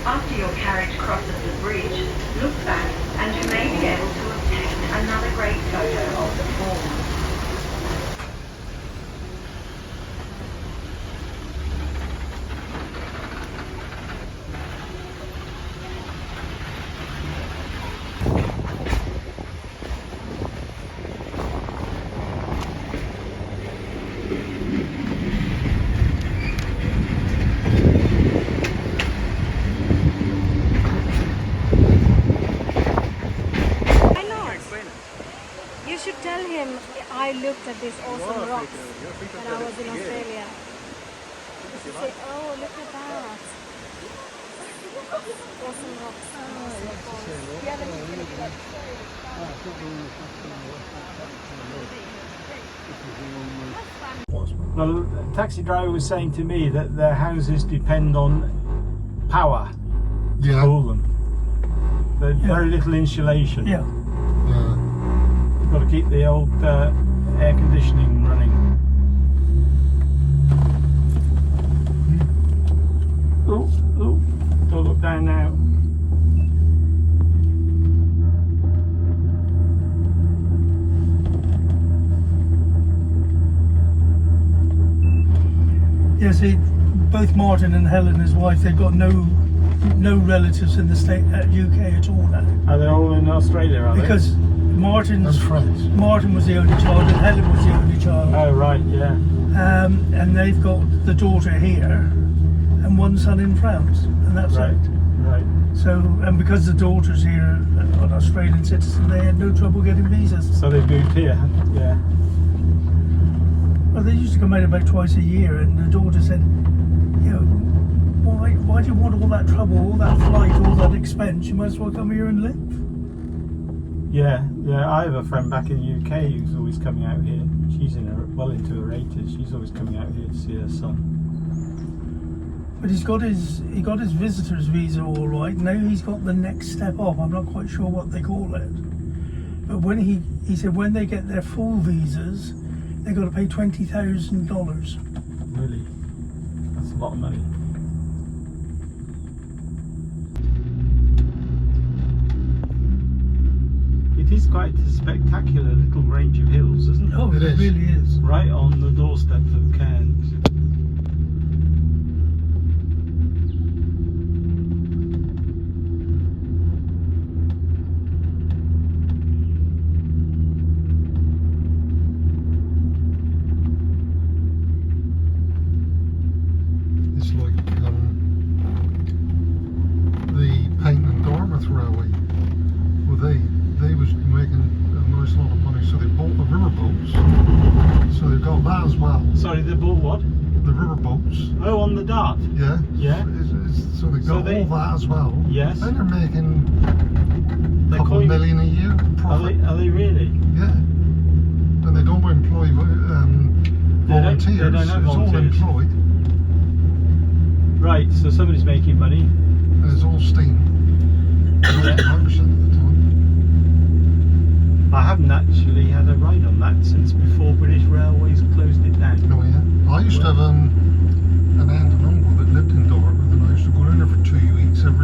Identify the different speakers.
Speaker 1: After your carriage crosses the bridge, look back and you may be able to obtain another great photo of the falls.
Speaker 2: You should tell him I looked at these awesome rocks when I was in Australia. Say, oh, look at that. Awesome rocks.
Speaker 3: Well, the taxi driver was saying to me that their houses depend on power to cool them. There's very little insulation.
Speaker 4: Yeah.
Speaker 3: Got to keep the old air conditioning running. Oh, don't look down now.
Speaker 4: Yeah, see, both Martin and Helen, his wife, they've got no relatives in the UK at all now.
Speaker 3: Are they all in Australia, are
Speaker 4: because
Speaker 3: they?
Speaker 4: Martin was the only child and Helen was the only child.
Speaker 3: Oh, right, yeah.
Speaker 4: And they've got the daughter here and one son in France, and that's it.
Speaker 3: Right.
Speaker 4: So, and because the daughter's here, an Australian citizen, they had no trouble getting visas.
Speaker 3: So they moved here, yeah.
Speaker 4: Well, they used to come out about twice a year, and the daughter said, you know, why do you want all that trouble, all that flight, all that expense? You might as well come here and live.
Speaker 3: Yeah. I have a friend back in the UK who's always coming out here. She's well into her 80s. She's always coming out here to see her son.
Speaker 4: But he got his visitor's visa all right. Now he's got the next step up. I'm not quite sure what they call it. But when he said when they get their full visas, they got to pay $20,000.
Speaker 3: Really? That's a lot of money. It is quite a spectacular little range of hills, isn't it?
Speaker 4: Oh, it really is.
Speaker 3: Right on the doorstep of Cairns.
Speaker 5: It's like the Paint and Dartmouth Railway. Well, they was making a nice lot of money, so they bought the river boats. So they've got that as well.
Speaker 3: Sorry, they bought what?
Speaker 5: The river boats.
Speaker 3: Oh, on the Dart.
Speaker 5: Yeah.
Speaker 3: Yeah.
Speaker 5: So they've got all that as well.
Speaker 3: Yes.
Speaker 5: And they're making a couple
Speaker 3: coin.
Speaker 5: million a year profit.
Speaker 3: Are they really?
Speaker 5: Yeah. And they don't employ volunteers.
Speaker 3: They don't have
Speaker 5: it's all
Speaker 3: volunteers.
Speaker 5: employed.
Speaker 3: Right, so somebody's making money.
Speaker 5: And it's all steam. 99% of the time.
Speaker 3: I haven't actually had a ride on that since before British Railways closed it down.
Speaker 5: Oh yeah. I used to have an aunt and uncle that lived in Dartmouth, and I used to go in there for 2 weeks every